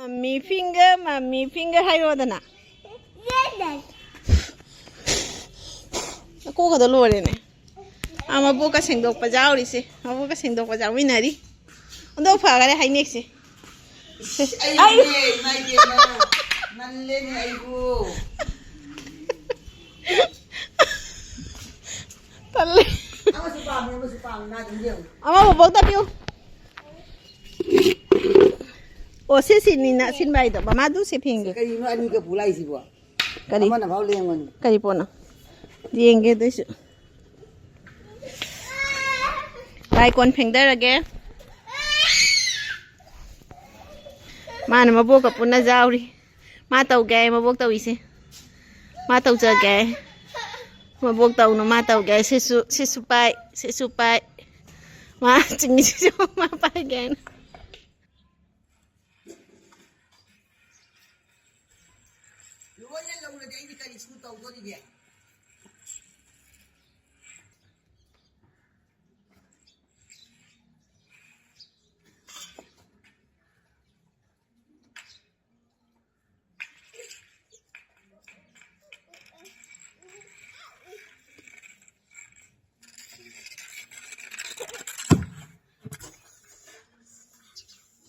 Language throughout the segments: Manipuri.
Mommy finger 하이로다나. Cô có đồ này này. À mà bố cái sinh độc bà giáo đi xí. Mà bố cái sinh độc bà giáo với này đi. Ông đâu phải cái này hay nè xí. Ai mày đi mà. Năn lên ai cô. Thật lên. Ama bố tập yêu. Ồ xí xí nè nè xin bài đó. Bà má đu xí phiền. Cái gì mà anh cái phụ lại xí bữa. Cái gì? Mà nó bảo liền mình. Cái gì bố nào. Điên đấy chứ. Lại con phiền đây là ghé. Mà nó mà bố gặp bố nó giao đi. Mà tàu ghé mà bố tàu ý xí. Mà tàu chờ ghé. Mà bố tàu nó mà tàu ghé xí su pai. Mà chừng như chứ mà pai ghé.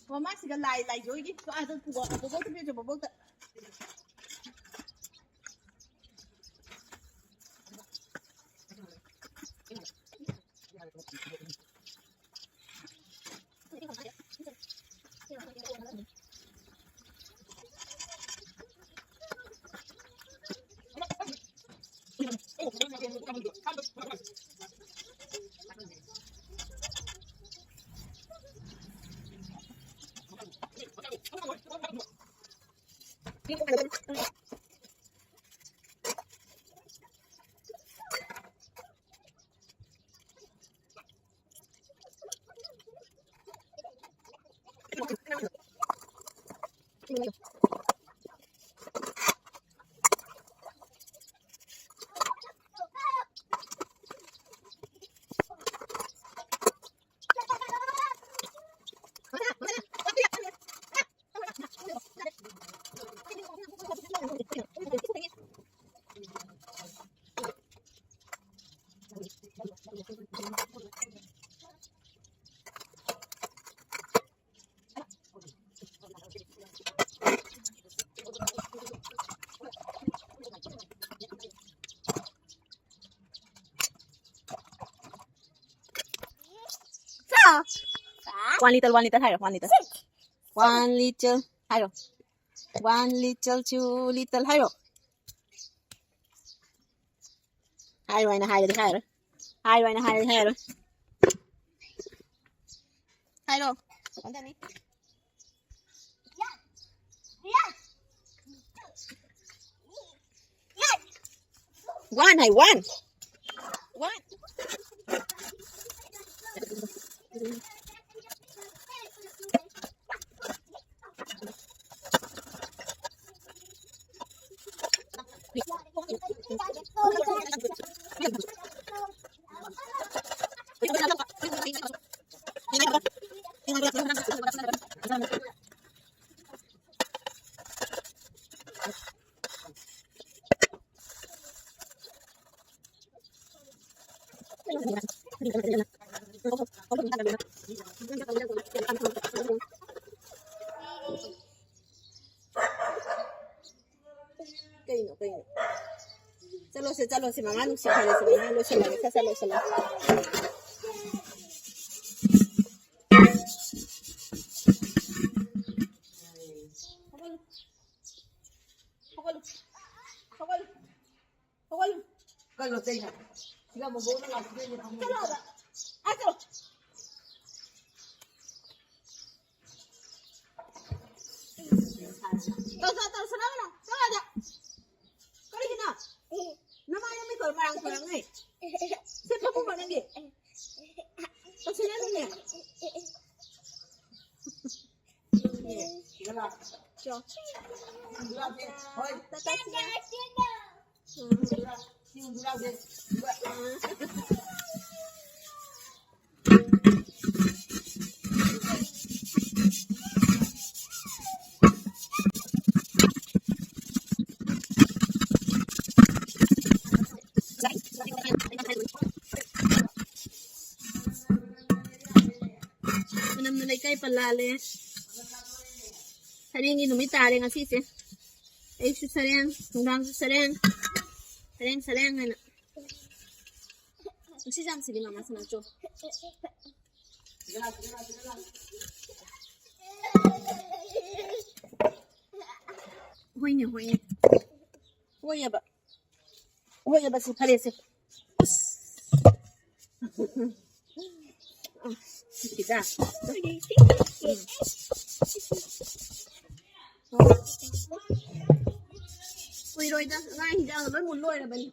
Mama sih kan lai jauh gitu, ada tu buat tu dia coba buat. One liter, higher, 1 liter. 1 liter, higher. 1 liter, 2 liter, higher. Higher, higher. Higher. Higher. One. Cây nọ. Chalo se mamá no se sale, se mamá no se sale. Kalau tengah, kita mau bawa lagi ni. Ayo. Tahu senang mana? Tahu aja. Kau ni kena. Namanya mikir marang ni. Siapa pun mana ni? Kau senang ni. Kenapa? Jom. Hoi. manam na kay palale. Sareng inumit tare nga sisi. Ay su sareng, hanggang su sareng. Sareng ano. Usisam sili mama sana cho. Hoy ba si parece. Kita. Ui rồi ta, ngay thì đang vẫn muốn lôi là bánh.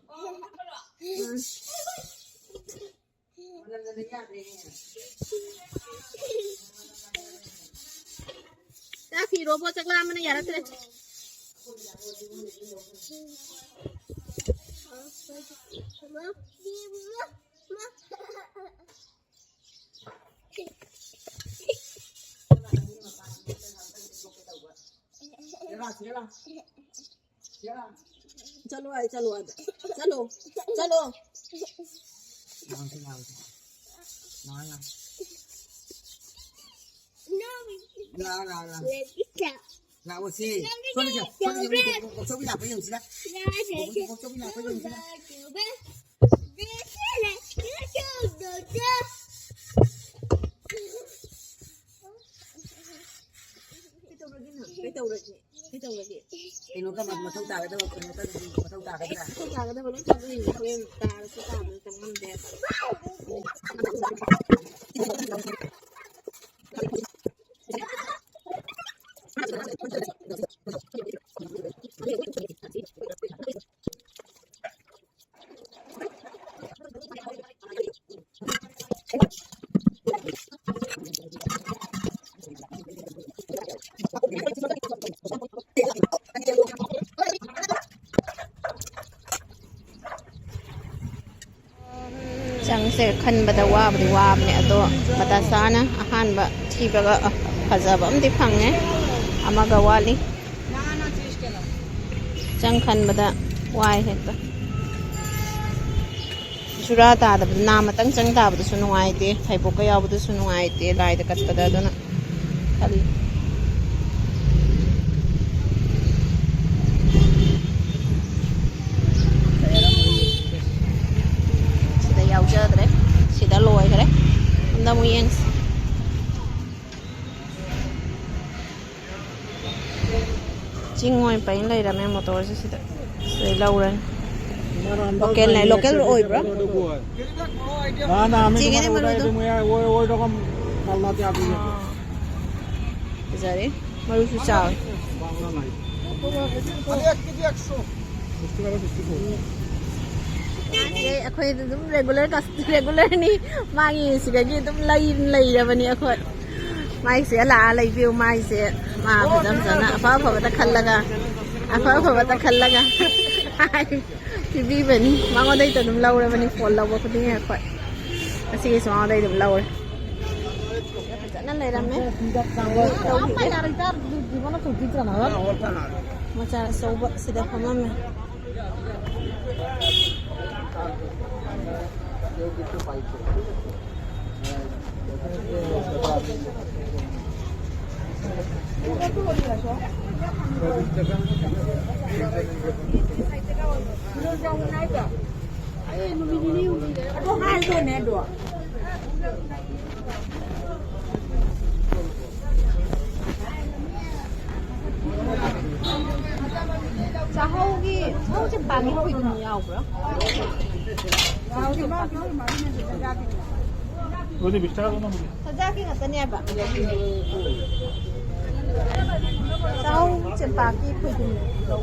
Ta khi robot chắc làm nó giả thế. चलो आए चलो là ô xê con đi con số bị làm cái gì đó con số bị làm cái gì đó thì nó có mặt mà thông tả cái đâu nó có thông tả cái nào không tả cái đâu nó chụp hình lên tả cái tả nó trong năm đẹp chẳng sẽ khăn bata wa này to bata sana ahan ba thi baga phajaba amdi phange amaga wali chẳng khăn bata wai hekta sura ta da na matang chang ta bu sunu ai te thai bo ka yaw bu sunu ai te lai da kat da dona khali sida loi kare anda mu yang chingoi pain lai ra me motor se sida sei lauran local oi bro na me chingene maru do oi rokom kalna te api jare maru su chao अखोई तो तुम रेगुलर नहीं मांगी सिगगी तुम लई रबनी अखोई माइक से ला लई बिउ माइक से मा फजम जना अफा फबता खल्लगा टीवी बनी मांगो दई तो तुम लौ रबनी फोन लौ बखदी है अखोई असी सो दई तुम लौ जना ले रमे तो मा यार कार जीवन तो कितना ना मचा सोब सिदा फमा में 차하우기 집 많이 하고 있는 거야, 오브라? 어디 비슷하다 보면 사자기 같더니 해봐. 차하우 집 밖에 보이는 거.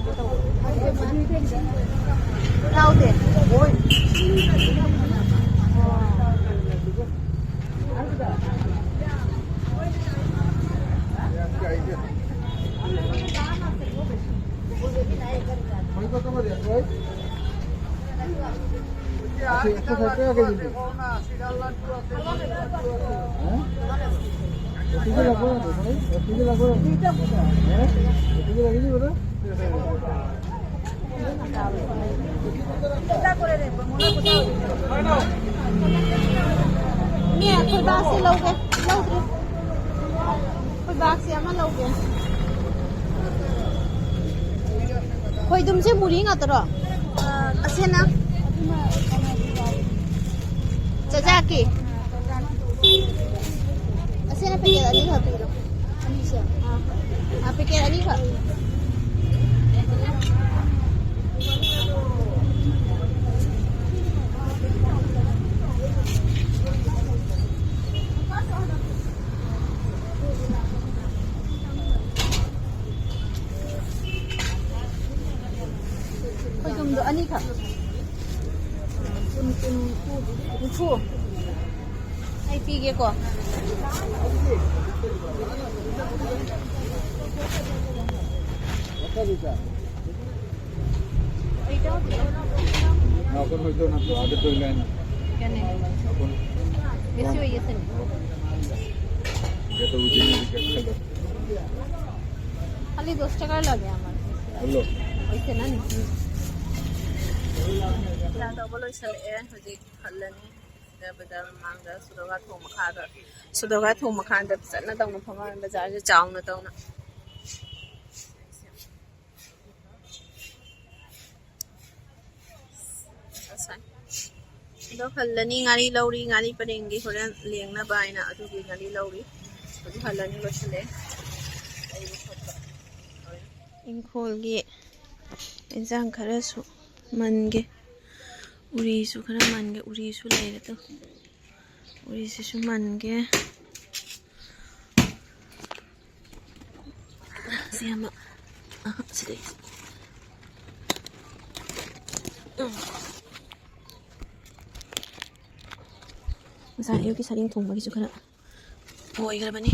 나오대. 뭐이? Nè, thôi ba xe lâu kìa, lâu kìa. ꯕꯥꯛꯁꯦ ꯑꯃ ꯂꯧꯒꯦ ꯈꯣꯏꯗꯨꯝꯁꯦ ꯃꯨꯔꯤ ꯉꯥꯛꯇꯔꯣ ꯑꯁꯦꯅ ꯆꯖꯥꯛꯀꯤ ꯑꯁꯦꯅ ꯄꯦꯀꯦꯠ ꯑꯅꯤ ꯈꯛ ꯄꯤꯔꯣ ꯑꯅꯤꯁꯦ ꯄꯦꯀꯦꯠ ꯑꯅꯤ ꯈꯛ ꯈꯣꯏꯗꯨꯝꯗꯣ ꯑꯅꯤ ꯈꯛ ꯅꯤꯐꯨ ꯑꯩ ꯄꯤꯒꯦꯀꯣ आपण होतो ना तो आगे तो लाइन क्या नहीं अपन ऐसे हो ये नहीं ये तो उजे नहीं दिक्कत खाली 10 টাকা লাগে আমার हेलो ওইছে না নি ला तो बोलो चले हजिक हल्लनी बाजार मांगा सुदोगा थों मखान द चना तौना फमा बाजार से चावना तौना दो हल्लनी गाड़ी लौरी गाड़ी परेंगी होरन लेंगना बायना अदुगी गाड़ी लौरी अदु हल्लनी लोसले इंखोलगी इंजांग खरसु मनगे उरीसु खरा मनगे उरीसु लेरे तो उरीसु मनगे सियामा सिदे मसा योगी सारिंग थोंबगिसु खरा ओइगरबनी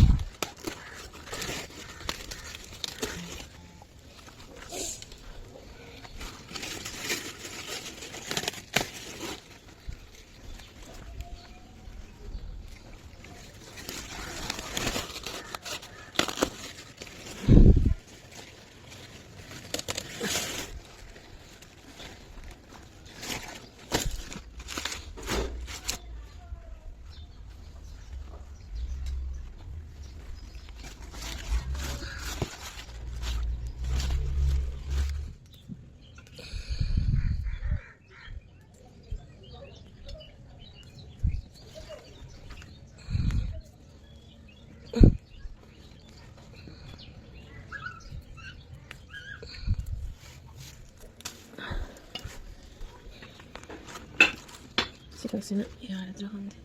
Sina yaradra honde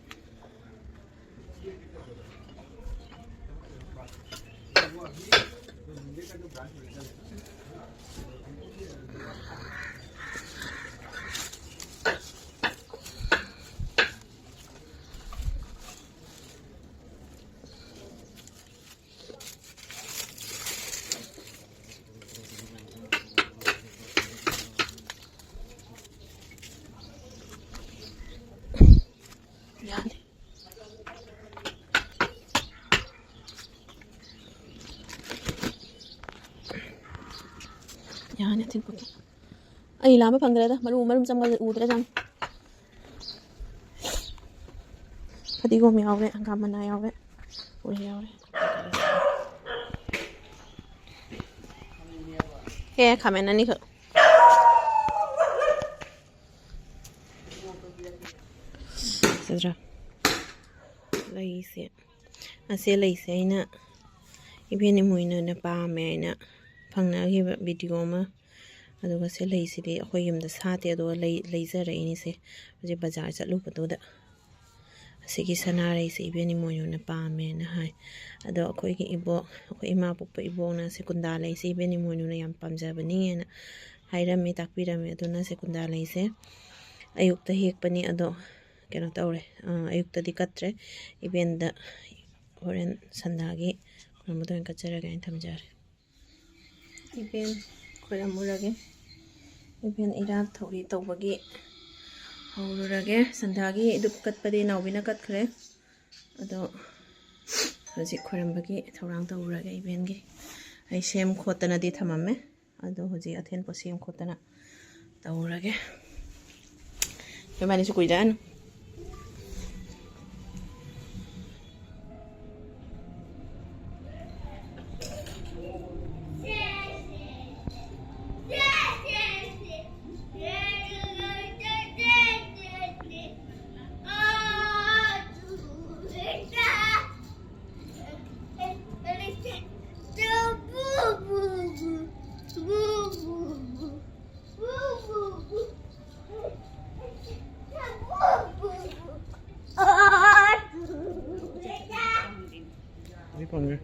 याने थिंक को आई लामे फंगरे दा मरु मरु चमगल उदरे जान फदिगो में आवे अंगा मना आवे उरे आवे के खामे ननी ख सजरा लईसे असे लईसे इना इबेनि मोइना न पामे इना फंगनागिबा वीडियो मा अदुगा से लईसिदि अखोय युमदा साते अदो लईजरइनि से जे बाजार चलुबदुदा असिगी सनारै से इबेनि मोइना पामे न हाय अदो अखोयगी इबो अखोय इमा पोपा इबोना से कुंदा लईसे इबेनि मोइना याम पामजाबनी एना हायरमी ताकपिरमी अदुना से कुंदा लईसे अयुक्ता हेकपनी अदो केनो तौरे अयुक्तदि कत्रे इबेनदा होरेन संदागी खरमदोन कचरगा इन थमजारे इबेन खोरमुरगे इबेन इरात थौरी तौबगी हौरुरगे संदागी दुप कटपदि नाउबिना कटखरे अदो हजि खोरमबगी थौरांग तौरुरगे इबेनगी आई सेम खोतनादि थममे अदो हजि अथेन पो same खोतना तौरुरगे बेमानिसु कुइदान Ini panggil.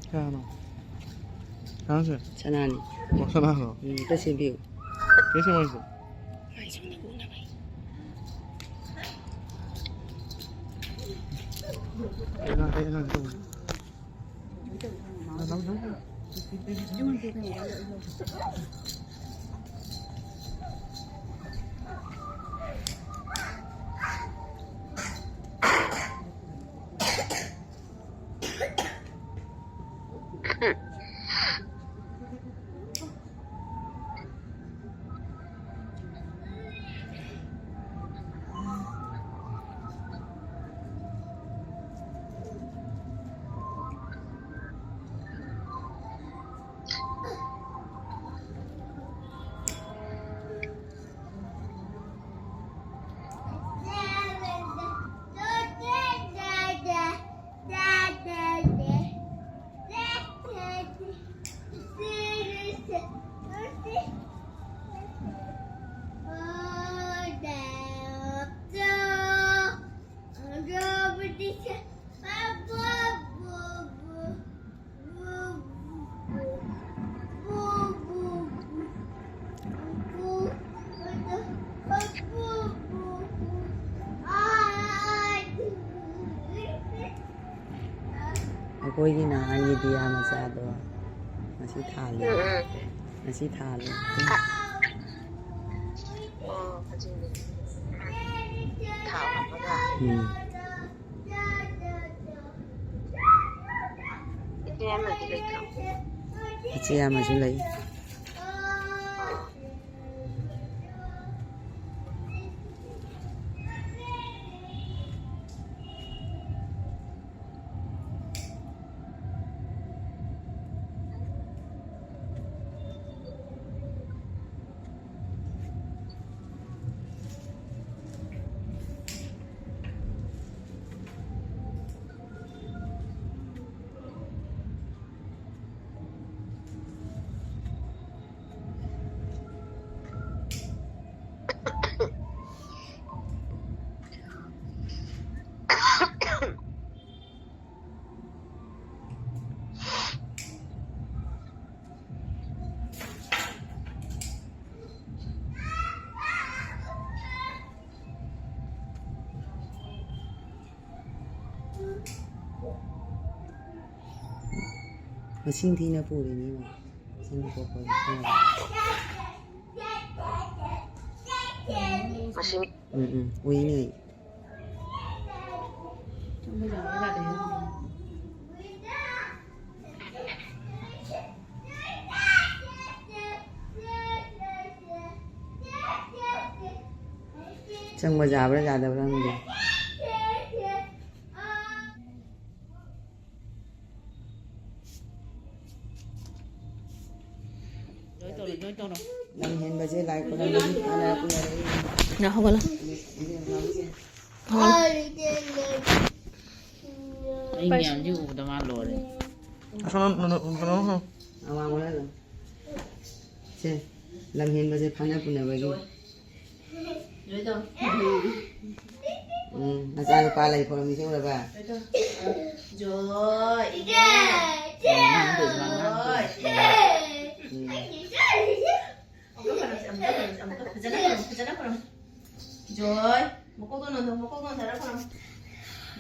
Ano? Ano siya? Sanani. Masana no? Kasi view. Kasi mo ito? Ay, so naguna ba? Kaya na ito. Ako yun na, ang idea masyado. Masithalo. Masithalo. Idea masulay. Masinti na po rin yun. Saan po po? Uy nga eh. Chẳng bao giờ ra đâu đâu đi. Làm hiện bây giờ lại có làm gì ana cũng là đấy. Nào không có lắm. Anh nhà như tao ăn rồi đấy. Ano no? Ama mo na lang. Che, làm hiện bây giờ phana cũng là vậy. Rồi đâu? Nasaan pa lai for missing wala ba? Rồi. Rồi, một cô con nào, một cô con nào đó không?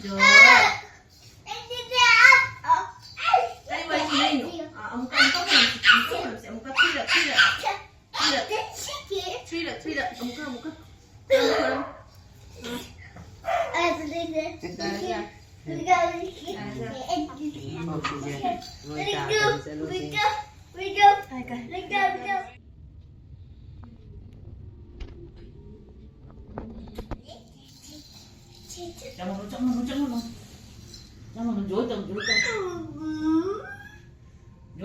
Rồi. Jangan dối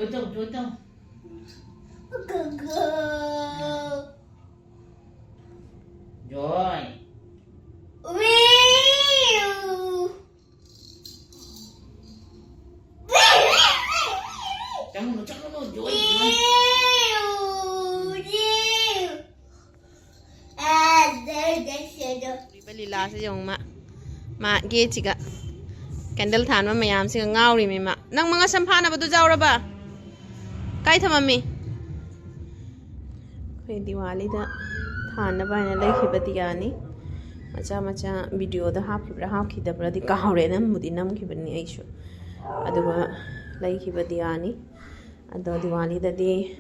tông rồi trong nó dối Lila sa yung ma gate ka candle than ma mayam si ngauri mi ma nang mga sampana ba to jawra ba kai thamami khoi Diwali da than na ba na lai khibati yani macha video da hap khidabra di ka hore nam mudi nam khibani aishu aduga lai khibati yani ado Diwali da di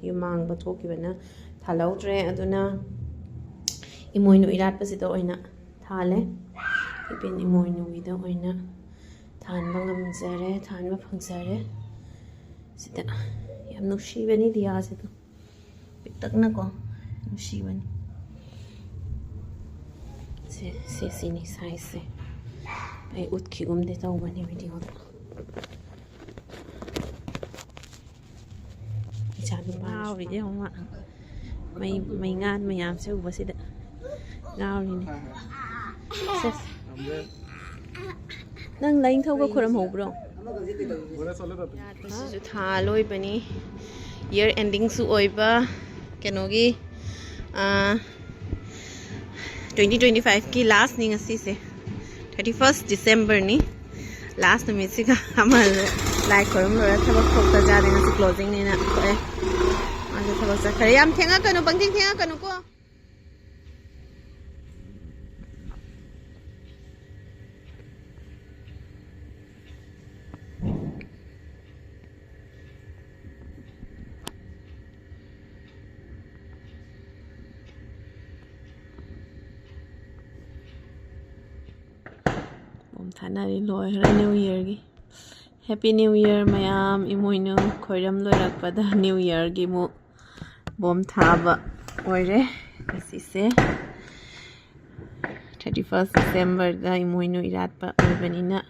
yumang ba thokibana thalautre aduna EMOINU ERATPA sida oina thale EBEN EMOINU gida oina thanba ngamjare thanba phangsare sida yam nushibani diya sida pitakna ko nushibani se sini size se ai utki gumde tawbani video da chanu ba ri je homa mai ngan mayam se uba sida Ngawri nang lain thau ka khuram ho bro su tha loi bani year ending su oiba kenogi 2025 ki last ni ngasi se 31st December ni last na misi ka amal like khuram lo thabak thok ta ja de ngasi closing ni na ko ase thabak sa khariam thenga kanu bangting thenga kanu ko Thanari loy New Year gi Happy New Year mayam EMOINU khoiram loirakpada New Year gi mu bom thaba oire asi se 31st December da EMOINU ERATPA oibanina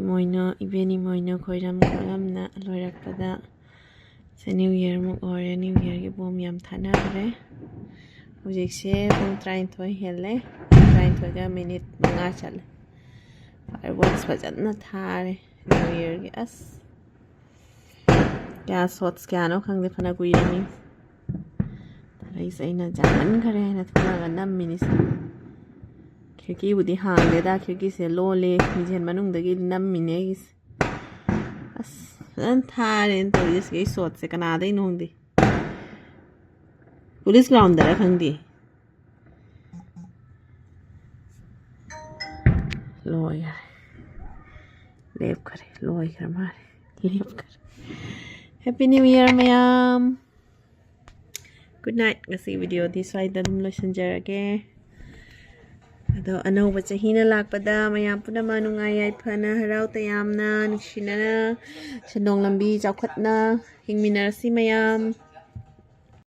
EMOINU EMOINU khoiram na loirakpada se New Year mu ore New Year gi bom yam thanare hujik se bom 33 hele 33 ga minute manga chale Fireworks fazana thare New Year ki as kya shots kya no khangde phana kuirami tarai saina jaman khare na thona ga nam minis khirki budi hangde da khirki se lole mijen manung dagi nam mine gis as an thare en to is ge shots se kana dai nongdi police ground da khangdi lawyer leave kare lawyer mare leave kare Happy New Year mayam good night ngasi video di swai da dum loisanjarage ado anauba chahina lakpada mayam puna manungai ai phana harau tayamna nushina chandong lambi chawkhatna hingminarsi mayam